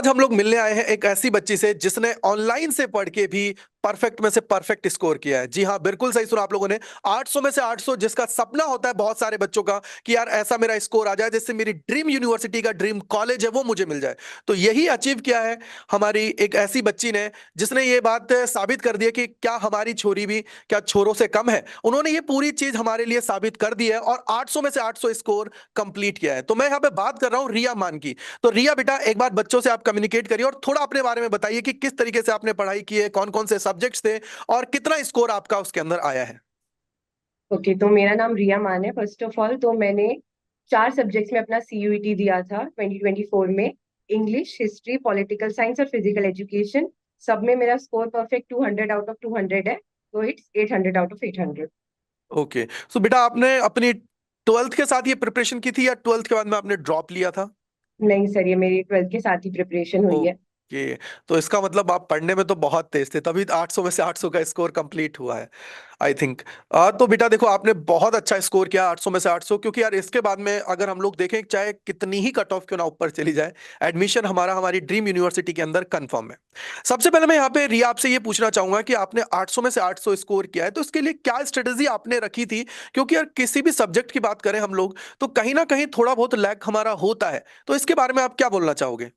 आज हम लोग मिलने आए हैं एक ऐसी बच्ची से जिसने ऑनलाइन से पढ़ के भी परफेक्ट में से परफेक्ट स्कोर किया है। जी हाँ, बिल्कुल सही सुना आप लोगों ने। 800 में से 800, जिसका सपना होता है बहुत सारे बच्चों का कि यार ऐसा मेरा स्कोर आ जाए जिससे मेरी ड्रीम यूनिवर्सिटी का ड्रीम कॉलेज है वो मुझे मिल जाए। तो यही अचीव किया है हमारी एक ऐसी बच्ची ने, जिसने ये बात साबित कर दी है कि क्या हमारी छोरी भी क्या छोरों से कम है। उन्होंने ये पूरी चीज हमारे लिए साबित कर दी है और 800 में से 800 स्कोर कंप्लीट किया है। तो मैं यहाँ पे बात कर रहा हूँ रिया मान की। तो रिया बेटा, एक बार बच्चों से आप कम्युनिकेट करिए और थोड़ा अपने बारे में बताइए कि किस तरीके से आपने पढ़ाई की है, कौन कौन से सब्जेक्ट्स थे और कितना स्कोर आपका उसके अंदर आया है। ओके, तो मेरा नाम रिया मान है। फर्स्ट ऑफ ऑल तो मैंने 4 सब्जेक्ट्स में अपना सीयूईटी दिया था 2024 में। इंग्लिश, हिस्ट्री, पॉलिटिकल साइंस और फिजिकल एजुकेशन। सब में मेरा स्कोर परफेक्ट 200 आउट ऑफ 200 है, तो इट्स 800 आउट ऑफ 800। ओके। सो बेटा, आपने अपनी ट्वेल्थ के साथ ये प्रिपरेशन की थी या ट्वेल्थ के बाद में आपने ड्रॉप लिया था? नहीं सर, ये मेरी 12th के साथ ही प्रिपरेशन हुई है। ओके। तो इसका मतलब आप पढ़ने में तो बहुत तेज थे, तभी 800 में से 800 का स्कोर कंप्लीट हुआ है, आई थिंक। तो बेटा देखो, आपने बहुत अच्छा स्कोर किया 800 में से 800, क्योंकि यार इसके बाद में अगर हम लोग देखें, चाहे कितनी ही कट ऑफ क्यों ना ऊपर चली जाए, एडमिशन हमारा हमारी ड्रीम यूनिवर्सिटी के अंदर कंफर्म है। सबसे पहले मैं यहाँ पे रिया आपसे ये पूछना चाहूंगा कि आपने 800 में से 800 स्कोर किया है, तो इसके लिए क्या स्ट्रेटेजी आपने रखी थी? क्योंकि यार किसी भी सब्जेक्ट की बात करें हम लोग, तो कहीं ना कहीं थोड़ा बहुत लैग हमारा होता है। तो इसके बारे में आप क्या बोलना चाहोगे?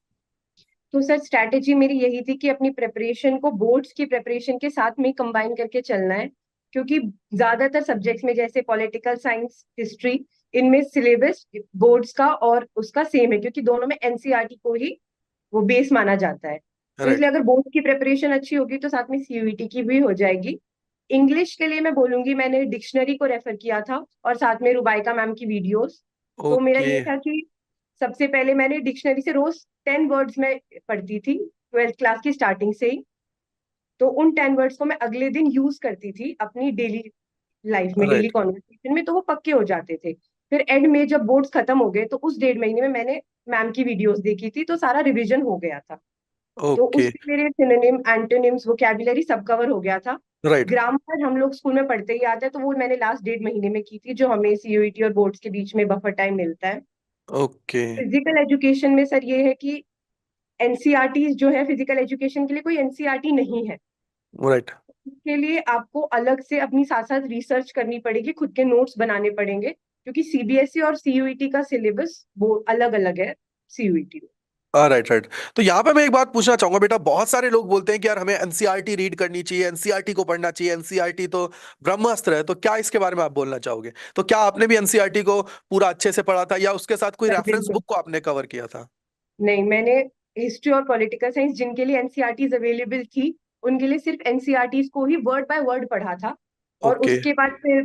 तो सर, स्ट्रैटेजी मेरी यही थी कि अपनी प्रिपरेशन को बोर्ड्स की प्रिपरेशन के साथ में कंबाइन करके चलना है। क्योंकि ज्यादातर सब्जेक्ट्स में जैसे पॉलिटिकल साइंस, हिस्ट्री, इनमें सिलेबस बोर्ड्स का और उसका सेम है, क्योंकि दोनों में एनसीईआरटी को ही वो बेस माना जाता है। तो राइट। इसलिए अगर बोर्ड की प्रिपरेशन अच्छी होगी तो साथ में सीयूईटी की भी हो जाएगी। इंग्लिश के लिए मैं बोलूंगी, मैंने डिक्शनरी को रेफर किया था और साथ में रुबाइका मैम की वीडियोस। तो मेरा ओके। ये था कि सबसे पहले मैंने डिक्शनरी से रोज 10 वर्ड्स में पढ़ती थी, 12th क्लास की स्टार्टिंग से ही। तो उन 10 वर्ड्स को मैं अगले दिन यूज करती थी अपनी डेली लाइफ में, डेली राइट। कॉन्वर्सेशन में, तो वो पक्के हो जाते थे। फिर एंड में जब बोर्ड्स खत्म हो गए तो उस 1.5 महीने में मैंने मैम की वीडियोस देखी थी, तो सारा रिवीजन हो गया था। तो ओके। उससे मेरे सिनोनिम, एंटोनिम्स, वोकैबुलरी सब कवर हो गया था। राइट। ग्रामर हम लोग स्कूल में पढ़ते ही आते हैं, तो वो मैंने लास्ट 1.5 महीने में की थी, जो हमें सीयूईटी और बोर्ड्स के बीच में बफर टाइम मिलता है। ओके। फिजिकल एजुकेशन में सर ये है कि एनसीईआरटी जो है फिजिकल एजुकेशन के लिए, कोई एनसीईआरटी नहीं है। राइट। इसके लिए आपको अलग से अपनी साथ साथ रिसर्च करनी पड़ेगी, खुद के नोट्स बनाने पड़ेंगे, क्योंकि सीबीएसई और सीयूईटी का सिलेबस वो अलग अलग है सीयूईटी में। राइट। राइट। तो यहाँ पे मैं एक बात पूछना चाहूंगा बेटा, बहुत सारे लोग बोलते हैं कि यार हमें एनसीईआरटी रीड करनी चाहिए, एनसीईआरटी को पढ़ना चाहिए, एनसीईआरटी तो ब्रह्मास्त्र है। तो क्या इसके बारे में आप बोलना चाहोगे? तो क्या आपने भी एनसीईआरटी को पूरा अच्छे से पढ़ा था या उसके साथ कोई सर रेफरेंस बिल्कुल बुक को आपने कवर किया था? नहीं, मैंने हिस्ट्री और पॉलिटिकल साइंस जिनके लिए एनसीईआरटीज अवेलेबल थी, उनके लिए सिर्फ एनसीईआरटीज को ही वर्ड बाय वर्ड पढ़ा था। और ओके। उसके बाद फिर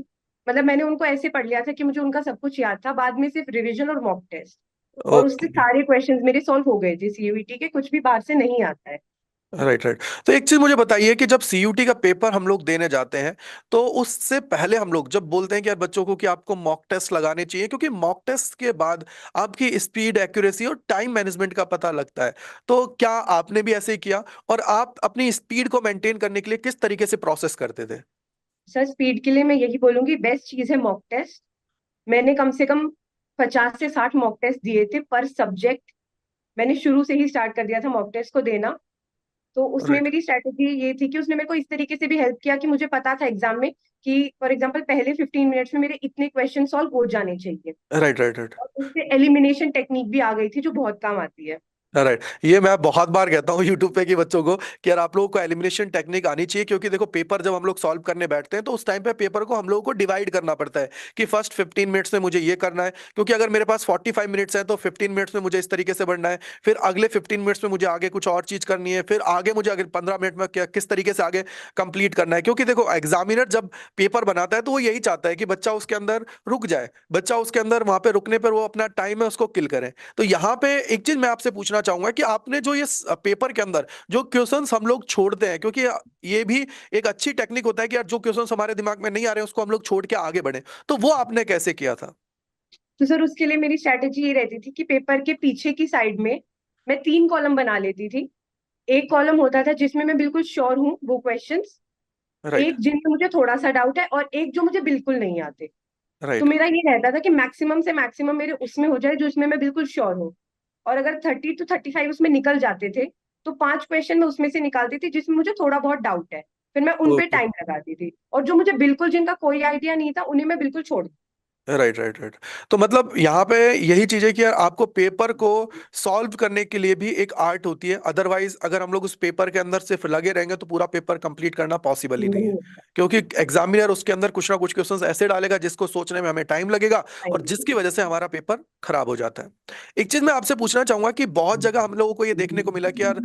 मतलब मैंने उनको ऐसे पढ़ लिया था कि मुझे उनका सब कुछ याद था, बाद में सिर्फ रिवीजन और मॉक टेस्ट। और उससे ओके। सारे क्वेश्चंस मेरे सॉल्व हो गए थे, सीयूईटी के कुछ भी बाहर से नहीं आता है। राइट। राइट। तो एक चीज मुझे बताइए कि जब सीयूटी का पेपर हम लोग देने जाते हैं, तो उससे पहले हम लोग जब बोलते हैं कि यार बच्चों को कि आपको मॉक टेस्ट लगाने चाहिए, क्योंकि मॉक टेस्ट के बाद आपकी स्पीड, एक्यूरेसी और टाइम मैनेजमेंट का पता लगता है। तो क्या आपने भी ऐसे ही किया? और आप अपनी स्पीड को मेंटेन करने के लिए किस तरीके से प्रोसेस करते थे? सर स्पीड के लिए मैं यही बोलूंगी, बेस्ट चीज है मॉक टेस्ट। मैंने कम से कम 50 से 60 मॉक टेस्ट दिए थे पर सब्जेक्ट। मैंने शुरू से ही स्टार्ट कर दिया था मॉक टेस्ट को देना। तो उसमें राइट। मेरी स्ट्रेटेजी ये थी कि उसने मेरे को इस तरीके से भी हेल्प किया कि मुझे पता था एग्जाम में कि फॉर एग्जांपल पहले 15 मिनट्स में मेरे इतने क्वेश्चन सॉल्व हो जाने चाहिए। राइट। राइट। राइट। और उससे एलिमिनेशन टेक्निक भी आ गई थी, जो बहुत काम आती है। राइट। ये मैं बहुत बार कहता हूँ यूट्यूब पे कि बच्चों को कि यार आप लोगों को एलिमिनेशन टेक्निक आनी चाहिए, क्योंकि देखो पेपर जब हम लोग सॉल्व करने बैठते हैं तो उस टाइम पे पेपर को हम लोगों को डिवाइड करना पड़ता है कि फर्स्ट 15 मिनट्स में मुझे ये करना है, क्योंकि अगर मेरे पास 45 मिनट्स है तो 15 मिनट्स में मुझे इस तरीके से बढ़ना है, फिर अगले 15 मिनट्स में मुझे आगे कुछ और चीज करनी है, फिर आगे मुझे अगले 15 मिनट में किस तरीके से आगे कंप्लीट करना है। क्योंकि देखो एग्जामिनर जब पेपर बनाता है तो वो यही चाहता है कि बच्चा उसके अंदर रुक जाए, बच्चा उसके अंदर वहां पे रुकने पर वो अपना टाइम है उसको किल करे। तो यहाँ पे एक चीज मैं आपसे पूछना चाहूंगा कि आपने जो ये पेपर के अंदर जो क्वेश्चंस हम लोग छोड़ते हैं, क्योंकि ये भी एक अच्छी टेक्निक होता है कि यार जो क्वेश्चंस हमारे दिमाग में नहीं आ रहे हैं उसको हम लोग छोड़ के आगे बढ़े, तो वो आपने कैसे किया था? तो सर उसके लिए मेरी स्ट्रेटेजी ये रहती थी कि पेपर के पीछे की साइड में मैं 3 कॉलम बना लेती थी। एक कॉलम होता था जिसमें मैं बिल्कुल श्योर हूँ वो क्वेश्चंस, राइट। एक जिनमें मुझे थोड़ा सा डाउट है, और एक जो मुझे बिल्कुल नहीं आते। तो राइट। मेरा ये रहता था कि मैक्सिमम से मैक्सिमम मेरे उसमें हो जाए जो उसमें मैं बिल्कुल श्योर हूँ। और अगर 30 to 35 उसमें निकल जाते थे तो 5 क्वेश्चन मैं उसमें से निकालती थी जिसमें मुझे थोड़ा बहुत डाउट है, फिर मैं उन पे ओके। टाइम लगाती थी, और जो मुझे बिल्कुल जिनका कोई आइडिया नहीं था उन्हें मैं बिल्कुल छोड़। Right right right. तो मतलब यहाँ पे यही चीज है कि यार आपको पेपर को सॉल्व करने के लिए भी एक आर्ट होती है, अदरवाइज अगर हम लोग उस पेपर के अंदर सिर्फ लगे रहेंगे तो पूरा पेपर कंप्लीट करना पॉसिबल ही नहीं है। नहीं क्योंकि एग्जामिनर उसके अंदर कुछ ना कुछ क्वेश्चंस ऐसे डालेगा जिसको सोचने में हमें टाइम लगेगा, और जिसकी वजह से हमारा पेपर खराब हो जाता है। एक चीज मैं आपसे पूछना चाहूंगा कि बहुत जगह हम लोगों को ये देखने को मिला कि यार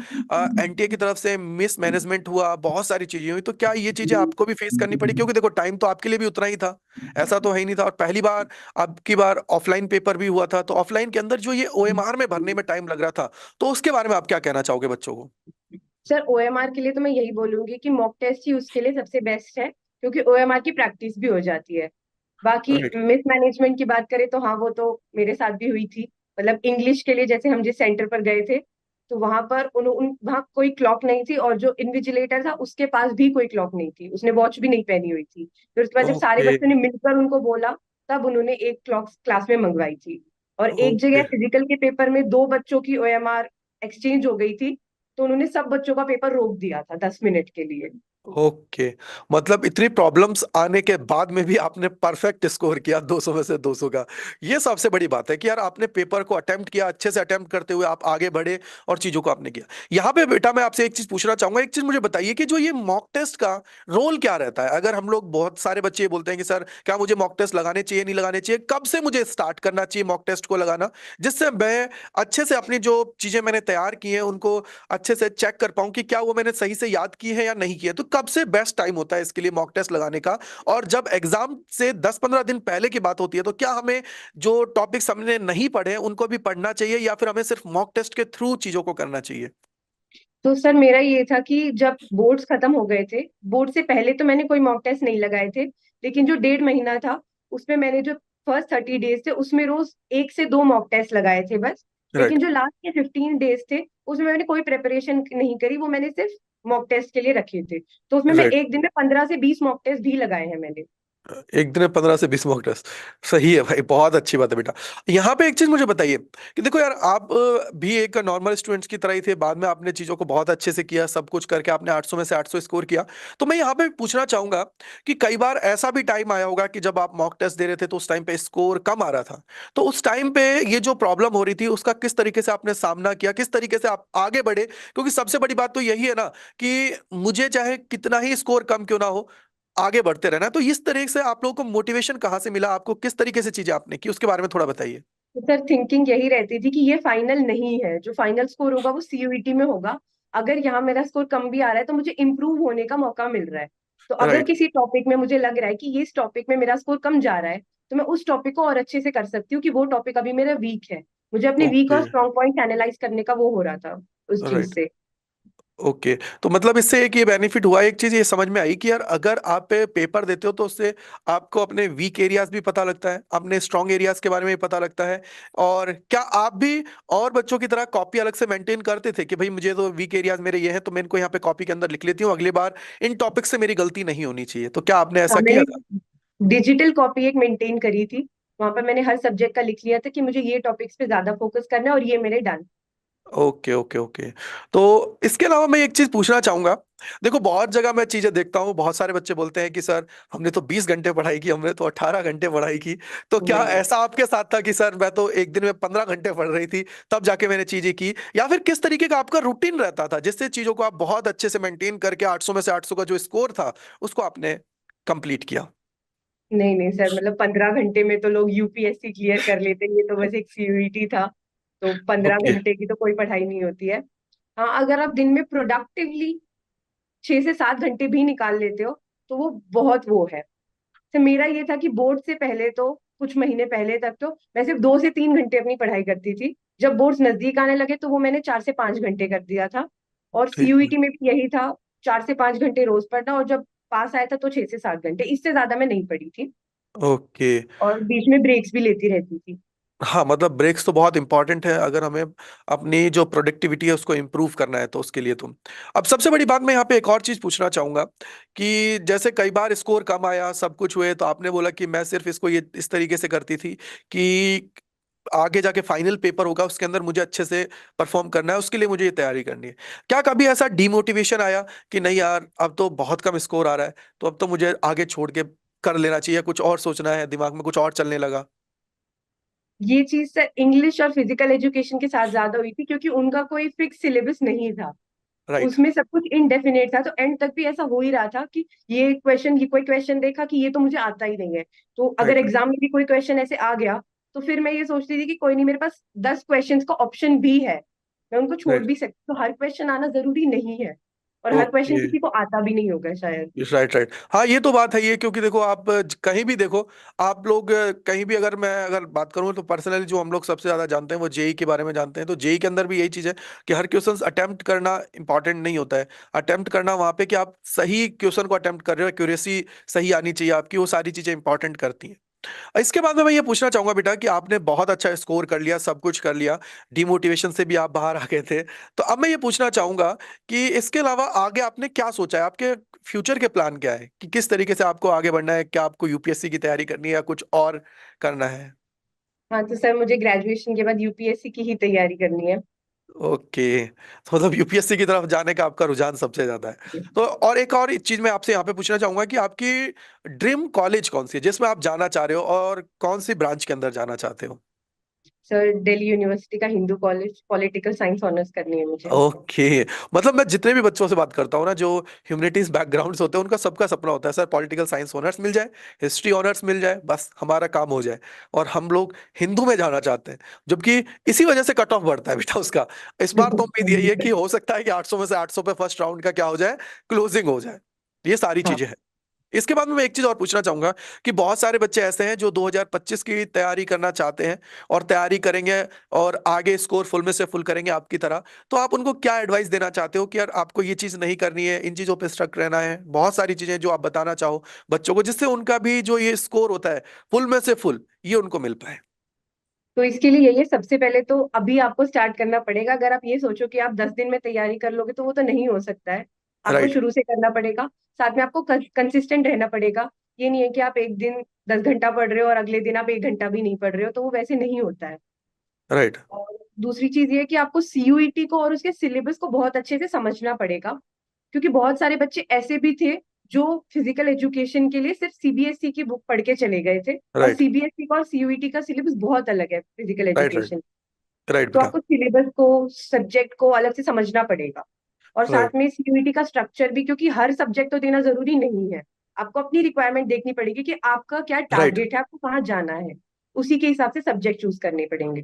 एनटीए की तरफ से मिस मैनेजमेंट हुआ, बहुत सारी चीजें हुई, तो क्या ये चीजें आपको भी फेस करनी पड़ी? क्योंकि देखो टाइम तो आपके लिए भी उतना ही था, ऐसा तो है ही नहीं था, और पहली बार अब की बार ऑफलाइन पेपर भी हुआ था, तो ऑफलाइन के अंदर जो ये ओएमआर में भरने में टाइम लग रहा था, तो उसके बारे में आप क्या कहना चाहोगे बच्चों को? सर, ओएमआर के लिए तो मैं यही बोलूंगी कि मॉक टेस्ट ही उसके लिए सबसे बेस्ट है, क्योंकि ओएमआर की प्रैक्टिस भी हो जाती है। बाकी राइट। मिस मैनेजमेंट की बात करें तो हाँ, वो तो मेरे साथ भी हुई थी। मतलब इंग्लिश के लिए जैसे हम जिस सेंटर पर गए थे, तो वहां पर वहां कोई क्लॉक नहीं थी, और जो इन्विजिलेटर था उसके पास भी कोई क्लॉक नहीं थी, उसने वॉच भी नहीं पहनी हुई थी। फिर उसके बाद जब सारे ओके बच्चों ने मिलकर उनको बोला, तब उन्होंने एक क्लॉक क्लास में मंगवाई थी। और एक ओके जगह फिजिकल के पेपर में दो बच्चों की ओएमआर एक्सचेंज हो गई थी, तो उन्होंने सब बच्चों का पेपर रोक दिया था 10 मिनट के लिए। ओके। मतलब इतनी प्रॉब्लम्स आने के बाद में भी आपने परफेक्ट स्कोर किया, 200 में से 200 का। ये सबसे बड़ी बात है कि यार आपने पेपर को अटेम्प्ट किया, अच्छे से अटेम्प्ट करते हुए आप आगे बढ़े और चीजों को आपने किया। यहाँ पे बेटा मैं आपसे एक चीज पूछना चाहूंगा, एक चीज मुझे बताइए कि जो ये मॉक टेस्ट का रोल क्या रहता है? अगर हम लोग, बहुत सारे बच्चे ये बोलते हैं कि सर क्या मुझे मॉक टेस्ट लगाने चाहिए, नहीं लगाने चाहिए, कब से मुझे स्टार्ट करना चाहिए मॉक टेस्ट को लगाना, जिससे मैं अच्छे से अपनी जो चीजें मैंने तैयार की हैं उनको अच्छे से चेक कर पाऊं कि क्या वो मैंने सही से याद की है या नहीं की है? तो कब से बेस्ट टाइम होता है इसके लिए मॉक टेस्ट लगाने का? और जब एग्जाम से 10-15 दिन पहले की बात होती है, तो क्या हमें जो टॉपिक्स हमने नहीं पढ़े उनको भी पढ़ना चाहिए, या फिर हमें सिर्फ मॉक टेस्ट के थ्रू चीजों को करना चाहिए? तो सर, मेरा ये था कि जब बोर्ड्स खत्म हो गए थे, बोर्ड से पहले तो मैंने कोई मॉक टेस्ट नहीं लगाए थे, लेकिन जो 1.5 महीना था उसमें मैंने जो फर्स्ट 30 डेज थे उसमें रोज 1 से 2 मॉक टेस्ट लगाए थे बस। राइट। लेकिन जो लास्ट के 15 डेज थे उसमें मैंने कोई प्रिपरेशन नहीं करी, वो मैंने सिर्फ मॉक टेस्ट के लिए रखे थे। तो उसमें मैं राइट। एक दिन में 15 से 20 मॉक टेस्ट भी लगाए हैं मैंने। एक दिन में 15 से 20 मॉक टेस्ट? सही है भाई, बहुत अच्छी बात है बेटा। यहाँ पे एक चीज मुझे बताइए कि देखो यार आप भी एक नॉर्मल स्टूडेंट्स की तरह ही थे, बाद में आपने चीजों को बहुत अच्छे से किया, सब कुछ करके आपने 800 में से 800 स्कोर किया। तो मैं यहाँ पे पूछना चाहूंगा कि कई बार ऐसा भी टाइम आया होगा कि जब आप मॉक टेस्ट दे रहे थे तो उस टाइम पे स्कोर कम आ रहा था, तो उस टाइम पे ये जो प्रॉब्लम हो रही थी उसका किस तरीके से आपने सामना किया, किस तरीके से आप आगे बढ़े? क्योंकि सबसे बड़ी बात तो यही है ना कि मुझे चाहे कितना ही स्कोर कम क्यों ना हो, आगे बढ़ते रहना है। तो इस तरह से आप लोगों को मोटिवेशन कहाँ से मिला, आपको किस तरीके से चीजें आपने की, उसके बारे में थोड़ा बताइए। तो सर, थिंकिंग यही रहती थी कि ये फाइनल नहीं है, जो फाइनल स्कोर होगा वो सीयूईटी में होगा। अगर यहाँ मेरा स्कोर कम भी आ रहा है तो मुझे इम्प्रूव होने का मौका मिल रहा है। तो अगर राइट। किसी टॉपिक में मुझे लग रहा है कि ये इस टॉपिक में मेरा स्कोर कम जा रहा है, तो मैं उस टॉपिक को और अच्छे से कर सकती हूँ, कि वो टॉपिक अभी मेरा वीक है। मुझे अपने वीक ओके। और स्ट्रॉन्ग पॉइंट एनालाइज करने का वो हो रहा था उस चीज राइट। से। ओके। तो मतलब इससे एक ये बेनिफिट हुआ, एक चीज ये समझ में आई कि यार अगर आप पेपर देते हो तो उससे आपको अपने वीक एरियाज भी पता लगता है, अपने स्ट्रॉन्ग एरियाज के बारे में भी पता लगता है। और क्या आप भी और बच्चों की तरह कॉपी अलग से मेंटेन करते थे कि भाई मुझे तो वीक एरियाज मेरे ये हैं तो मैं इनको यहाँ पे कॉपी के अंदर लिख लेती हूँ, अगली बार इन टॉपिक से मेरी गलती नहीं होनी चाहिए, तो क्या आपने हाँ, ऐसा किया मैंने था? डिजिटल कॉपी एक मेंटेन करी थी। वहां पर मैंने हर सब्जेक्ट का लिख लिया था कि मुझे ये टॉपिक्स पे ज्यादा फोकस करना है, और ये मेरे डन। Okay okay okay. तो इसके अलावा मैं एक चीज पूछना चाहूंगा। देखो बहुत जगह मैं चीजें देखता हूँ, बहुत सारे बच्चे बोलते हैं कि सर हमने तो 20 घंटे पढ़ाई की, हमने तो 18 घंटे पढ़ाई की। तो क्या नहीं, ऐसा आपके साथ था कि सर मैं तो एक दिन में 15 घंटे पढ़ रही थी तब जाके मैंने चीजें की, या फिर किस तरीके का आपका रूटीन रहता था जिससे चीजों को आप बहुत अच्छे से मेंटेन करके 800 में से 800 का जो स्कोर था उसको आपने कंप्लीट किया? नहीं, नहीं सर, मतलब 15 घंटे में तो लोग यूपीएससी क्लियर कर लेते हैं, ये तो बस एक सीयूईटी था। तो पंद्रह ओके। घंटे की तो कोई पढ़ाई नहीं होती है। हाँ, अगर आप दिन में प्रोडक्टिवली 6 से 7 घंटे भी निकाल लेते हो तो वो बहुत वो है। तो मेरा ये था कि बोर्ड से पहले तो कुछ महीने पहले तक तो मैं सिर्फ 2 से 3 घंटे अपनी पढ़ाई करती थी। जब बोर्ड्स नजदीक आने लगे तो वो मैंने 4 से 5 घंटे कर दिया था। और ठीक है। सीयूईटी में भी यही था, 4 से 5 घंटे रोज पढ़ना, और जब पास आया था तो 6 से 7 घंटे, इससे ज्यादा मैं नहीं पढ़ी थी। ओके। और बीच में ब्रेक्स भी लेती रहती थी। हाँ मतलब ब्रेक्स तो बहुत इंपॉर्टेंट है अगर हमें अपनी जो प्रोडक्टिविटी है उसको इम्प्रूव करना है तो उसके लिए तुम। अब सबसे बड़ी बात मैं यहाँ पे एक और चीज पूछना चाहूंगा कि जैसे कई बार स्कोर कम आया, सब कुछ हुए, तो आपने बोला कि मैं सिर्फ इसको ये इस तरीके से करती थी कि आगे जाके फाइनल पेपर होगा उसके अंदर मुझे अच्छे से परफॉर्म करना है, उसके लिए मुझे ये तैयारी करनी है। क्या कभी ऐसा डिमोटिवेशन आया कि नहीं यार अब तो बहुत कम स्कोर आ रहा है, तो अब तो मुझे आगे छोड़ के कर लेना चाहिए, कुछ और सोचना है, दिमाग में कुछ और चलने लगा? ये चीज सर इंग्लिश और फिजिकल एजुकेशन के साथ ज्यादा हुई थी, क्योंकि उनका कोई फिक्स सिलेबस नहीं था। राइट। उसमें सब कुछ इनडेफिनेट था, तो एंड तक भी ऐसा हो ही रहा था कि ये कोई क्वेश्चन देखा कि ये तो मुझे आता ही नहीं है, तो अगर राइट। एग्जाम में भी कोई क्वेश्चन ऐसे आ गया, तो फिर मैं ये सोचती थी कि कोई नहीं, मेरे पास 10 क्वेश्चंस का ऑप्शन भी है, मैं उनको छोड़ राइट। भी सकती हूँ। तो हर क्वेश्चन आना जरूरी नहीं है, और हर क्वेश्चन ओके। किसी को आता भी नहीं होगा शायद। राइट। राइट। हाँ, ये तो बात है ये, क्योंकि देखो आप कहीं भी देखो, आप लोग कहीं भी, अगर मैं अगर बात करूँ तो पर्सनली जो हम लोग सबसे ज्यादा जानते हैं वो जेई के बारे में जानते हैं। तो जेई के अंदर भी यही चीज है कि हर क्वेश्चंस अटेम्प्ट करना इंपॉर्टेंट नहीं होता है। अटेम्प्ट करना वहां पे कि आप सही क्वेश्चन को अटेम्प्ट कर रहे हो, एक्यूरेसी सही आनी चाहिए आपकी, वो सारी चीजें इंपॉर्टेंट करती हैं। इसके बाद में मैं ये पूछना चाहूंगा बेटा कि आपने बहुत अच्छा स्कोर कर लिया, सब कुछ कर लिया, डिमोटिवेशन से भी आप बाहर आ गए थे, तो अब मैं ये पूछना चाहूंगा कि इसके अलावा आगे आपने क्या सोचा है, आपके फ्यूचर के प्लान क्या है, कि किस तरीके से आपको आगे बढ़ना है, क्या आपको यूपीएससी की तैयारी करनी है या कुछ और करना है? हाँ तो सर, मुझे ग्रेजुएशन के बाद यूपीएससी की ही तैयारी करनी है। ओके, तो मतलब यूपीएससी की तरफ जाने का आपका रुझान सबसे ज्यादा है। तो और एक और चीज मैं आपसे यहाँ पे पूछना चाहूंगा कि आपकी ड्रीम कॉलेज कौन सी है जिसमें आप जाना चाह रहे हो, और कौन सी ब्रांच के अंदर जाना चाहते हो? सर दिल्ली यूनिवर्सिटी का Hindu college, political science honours करनी है मुझे। ओके। मतलब मैं जितने भी बच्चों से बात करता हूँ ना, जो ह्यूमैनिटीज बैकग्राउंड से होते हैं, उनका सबका सपना होता है सर पॉलिटिकल साइंस ऑनर्स मिल जाए, हिस्ट्री ऑनर्स मिल जाए, बस हमारा काम हो जाए। और हम लोग हिंदू में जाना चाहते हैं, जबकि इसी वजह से कट ऑफ बढ़ता है बेटा उसका। इस बार तो उम्मीद यही है कि हो सकता है कि 800 में से 800 पे फर्स्ट राउंड का क्या हो जाए, क्लोजिंग हो जाए। ये सारी हाँ, चीजें हैं। इसके बाद में मैं एक चीज और पूछना चाहूंगा कि बहुत सारे बच्चे ऐसे हैं जो 2025 की तैयारी करना चाहते हैं और तैयारी करेंगे और आगे स्कोर फुल में से फुल करेंगे आपकी तरह, तो आप उनको क्या एडवाइस देना चाहते हो कि यार आपको ये चीज नहीं करनी है, इन चीजों पे स्ट्रक रहना है, बहुत सारी चीजें जो आप बताना चाहो बच्चों को, जिससे उनका भी जो ये स्कोर होता है फुल में से फुल, ये उनको मिल पाए? तो इसके लिए यही है, सबसे पहले तो अभी आपको स्टार्ट करना पड़ेगा। अगर आप ये सोचो कि आप 10 दिन में तैयारी कर लोगे, तो वो तो नहीं हो सकता है। आपको राइट। शुरू से करना पड़ेगा, साथ में आपको कंसिस्टेंट रहना पड़ेगा। ये नहीं है कि आप एक दिन 10 घंटा पढ़ रहे हो और अगले दिन आप 1 घंटा भी नहीं पढ़ रहे हो, तो वो वैसे नहीं होता है। राइट। और दूसरी चीज ये है कि आपको सीयूईटी को और उसके सिलेबस को बहुत अच्छे से समझना पड़ेगा, क्योंकि बहुत सारे बच्चे ऐसे भी थे जो फिजिकल एजुकेशन के लिए सिर्फ सीबीएसई की बुक पढ़ के चले गए थे, और राइट। सीबीएसई का और सीयूईटी का सिलेबस बहुत अलग है physical right. Right. Education. Right तो बेटा। आपको सिलेबस को, सब्जेक्ट को अलग से समझना पड़ेगा, और राइट। साथ में सीयूईटी का स्ट्रक्चर भी, क्योंकि हर सब्जेक्ट तो देना जरूरी नहीं है। आपको अपनी रिक्वायरमेंट देखनी पड़ेगी कि आपका क्या राइट। टारगेट है, आपको कहाँ जाना है, उसी के हिसाब से सब्जेक्ट चूज करने पड़ेंगे।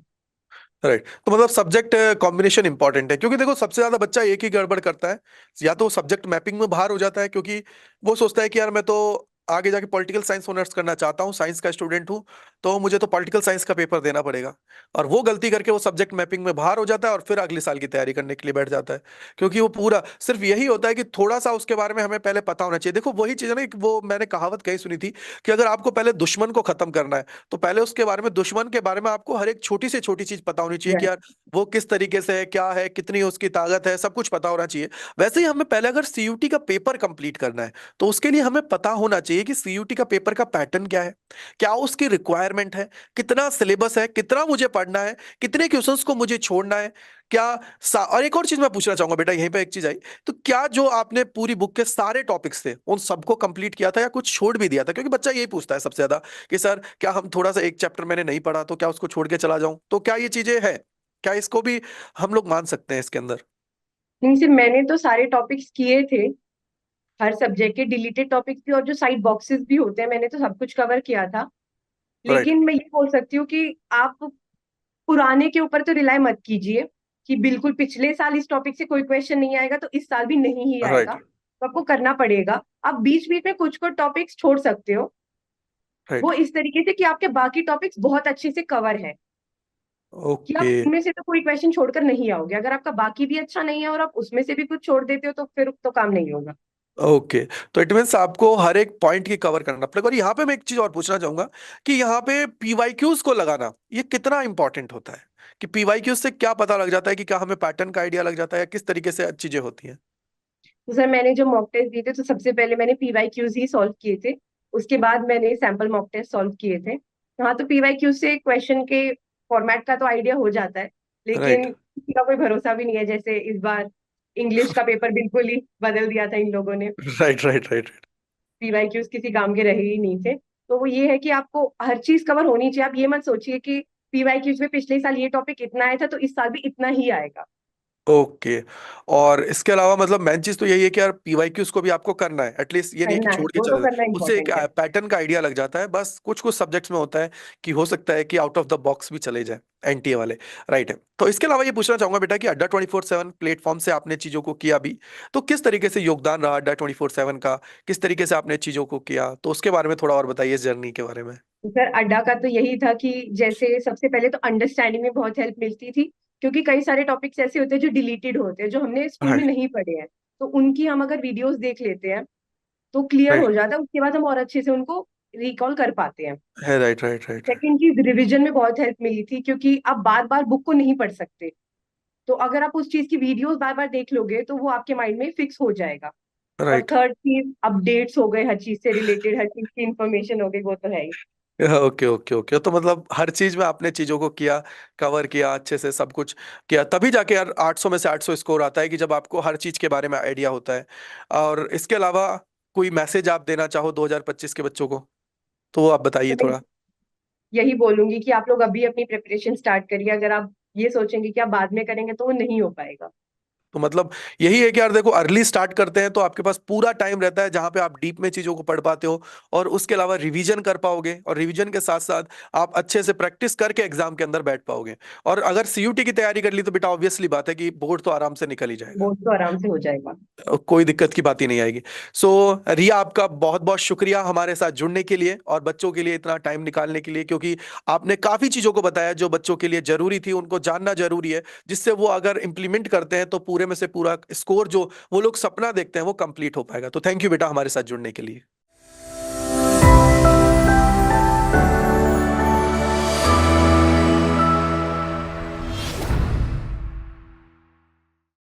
राइट। तो मतलब सब्जेक्ट कॉम्बिनेशन इंपॉर्टेंट है, क्योंकि देखो सबसे ज्यादा बच्चा एक ही गड़बड़ करता है, या तो सब्जेक्ट मैपिंग में बाहर हो जाता है, क्योंकि वो सोचता है कि यार मैं तो आगे जाके पॉलिटिकल साइंस ऑनर्स करना चाहता हूँ, साइंस का स्टूडेंट हूँ, तो मुझे तो पॉलिटिकल साइंस का पेपर देना पड़ेगा, और वो गलती करके वो सब्जेक्ट मैपिंग में बाहर हो जाता है और फिर अगले साल की तैयारी करने के लिए बैठ जाता है। क्योंकि वो पूरा सिर्फ यही होता है कि थोड़ा सा उसके बारे में हमें पहले पता होना चाहिए। देखो वही चीज है ना, वो मैंने कहावत कहीं सुनी थी कि अगर आपको पहले दुश्मन को खत्म करना है, तो पहले उसके बारे में, दुश्मन के बारे में आपको हर एक छोटी से छोटी चीज पता होनी चाहिए कि यस। यार वो किस तरीके से है, क्या है, कितनी उसकी ताकत है, सब कुछ पता होना चाहिए। वैसे ही हमें पहले अगर सीयूटी का पेपर कंप्लीट करना है, तो उसके लिए हमें पता होना चाहिए कि सीयूटी का पेपर का पैटर्न क्या है, क्या उसकी रिक्वायरमेंट है, कितना सिलेबस है, कितना मुझे पढ़ना है, कितने क्वेश्चंस को मुझे छोड़ना है, क्या और एक और चीज मैं पूछना चाहूंगा बेटा, यहीं पे एक चीज आई, तो क्या जो आपने पूरी बुक के सारे टॉपिक्स थे उन सबको कंप्लीट किया था या कुछ छोड़ भी दिया था? क्योंकि बच्चा यही पूछता है सबसे ज्यादा कि सर क्या हम थोड़ा सा एक चैप्टर मैंने नहीं पढ़ा तो क्या उसको छोड़ के चला जाऊं, तो क्या ये चीजें है, क्या इसको भी हम लोग मान सकते हैं इसके अंदर? नहीं सिर्फ मैंने तो सारे टॉपिक्स किए थे, हर सब्जेक्ट के डिलीटेड टॉपिक्स भी और जो साइड बॉक्सेस भी होते हैं, मैंने तो सब कुछ कवर किया था। राइट। लेकिन मैं ये बोल सकती हूँ कि आप पुराने के ऊपर तो रिलाई मत कीजिए, कि बिल्कुल पिछले साल इस टॉपिक से कोई क्वेश्चन नहीं आएगा तो इस साल भी नहीं ही आएगा। राइट। तो आपको करना पड़ेगा। आप बीच बीच में कुछ कुछ टॉपिक्स छोड़ सकते हो, वो राइट। इस तरीके से कि आपके बाकी टॉपिक्स बहुत अच्छे से कवर है, कि आप ओके। इनमें से तो कोई क्वेश्चन छोड़कर नहीं आओगे। अगर आपका बाकी भी अच्छा नहीं है और आप उसमें से भी कुछ छोड़ देते हो, तो फिर तो काम नहीं होगा। ओके। तो इट मीन्स आपको हर एक पॉइंट की कवर करना पड़ेगा। और यहाँ पे मैं एक चीज और पूछना चाहूंगा कि यहाँ पे पीवाईक्यूज को लगाना ये कितना इंपॉर्टेंट होता है, कि पीवाईक्यूज से क्या पता लग जाता है, कि क्या हमें पैटर्न का आइडिया लग जाता है, या किस तरीके से चीजें होती हैं? तो सर मैंने जो मॉक टेस्ट दिए थे, तो सबसे पहले मैंने पीवाईक्यूज ही सॉल्व किए थे। उसके बाद मैंने सैंपल मॉक टेस्ट सॉल्व किए थे। हाँ, तो पीवाईक्यूज से क्वेश्चन के फॉर्मेट का तो आइडिया हो जाता है, राइट लेकिन किसी का कोई भरोसा भी नहीं है। जैसे इस बार इंग्लिश का पेपर बिल्कुल ही बदल दिया था इन लोगों ने, राइट राइट राइट। पीवाईक्यूज किसी काम के रहे ही नहीं थे। तो वो ये है कि आपको हर चीज कवर होनी चाहिए। आप ये मत सोचिए कि पीवाईक्यूज में पिछले साल ये टॉपिक इतना आया था तो इस साल भी इतना ही आएगा। ओके। और इसके अलावा मतलब मेन चीज तो यही है कि यार पीवाईक्यूज को भी आपको करना है एटलीस्ट, ये नहीं है कि करना है, छोड़ के वो तो चले जाए। करना उससे एक इंपॉर्टेंट है। पैटर्न का आइडिया लग जाता है। बस कुछ कुछ सब्जेक्ट्स में होता है कि हो सकता है कि आउट ऑफ द बॉक्स भी चले जाए एनटीए वाले। राइट है। तो इसके अलावा ये पूछना चाहूंगा बेटा कि अड्डा 24/7 प्लेटफॉर्म से आपने चीजों को किया भी, तो किस तरीके से योगदान रहा अड्डा 24/7 का, किस तरीके से आपने चीजों को किया, तो उसके बारे में थोड़ा और बताइए इस जर्नी के बारे में। सर अड्डा का तो यही था कि जैसे सबसे पहले तो अंडरस्टैंडिंग में बहुत हेल्प मिलती थी, क्योंकि कई सारे टॉपिक्स ऐसे होते हैं जो डिलीटेड होते हैं, जो हमने स्कूल में राइट नहीं पढ़े हैं। तो उनकी हम अगर वीडियोस देख लेते हैं तो क्लियर राइट हो जाता है, उसके बाद हम और अच्छे से उनको रिकॉल कर पाते हैं। है। राइट राइट राइट सेकंड चीज, रिवीजन में बहुत हेल्प मिली थी, क्योंकि आप बार बार बुक को नहीं पढ़ सकते। तो अगर आप उस चीज की वीडियोस बार बार देख लोगे तो वो आपके माइंड में फिक्स हो जाएगा। और राइट। थर्ड चीज, अपडेट्स हो गए, हर चीज से रिलेटेड हर चीज की इंफॉर्मेशन हो गई, वो तो है ही। Okay okay okay. तो मतलब हर चीज में आपने चीजों को किया, कवर किया अच्छे से, सब कुछ किया, तभी जाके यार 800 में से 800 स्कोर आता है कि जब आपको हर चीज के बारे में आइडिया होता है। और इसके अलावा कोई मैसेज आप देना चाहो 2025 के बच्चों को, तो वो आप बताइए तो मैं थोड़ा। यही बोलूंगी कि आप लोग अभी अपनी प्रिपरेशन स्टार्ट करिए। अगर आप ये सोचेंगे कि आप बाद में करेंगे तो वो नहीं हो पाएगा। तो मतलब यही है कि यार देखो, अर्ली स्टार्ट करते हैं तो आपके पास पूरा टाइम रहता है जहां पे आप डीप में चीजों को पढ़ पाते हो, और उसके अलावा रिवीजन कर पाओगे, और रिवीजन के साथ साथ आप अच्छे से प्रैक्टिस करके एग्जाम के अंदर बैठ पाओगे। और अगर सीयूटी की तैयारी कर ली तो बेटा ऑब्वियसली बात है कि बोर्ड तो आराम से निकल ही जाएगा। वो तो आराम से हो जाएगा। कोई दिक्कत की बात ही नहीं आएगी। सो रिया, आपका बहुत बहुत शुक्रिया हमारे साथ जुड़ने के लिए और बच्चों के लिए इतना टाइम निकालने के लिए, क्योंकि आपने काफी चीजों को बताया जो बच्चों के लिए जरूरी थी, उनको जानना जरूरी है, जिससे वो अगर इंप्लीमेंट करते हैं तो पूरे में से पूरा स्कोर जो वो लोग सपना देखते हैं वो कंप्लीट हो पाएगा। तो थैंक यू बेटा हमारे साथ जुड़ने के लिए।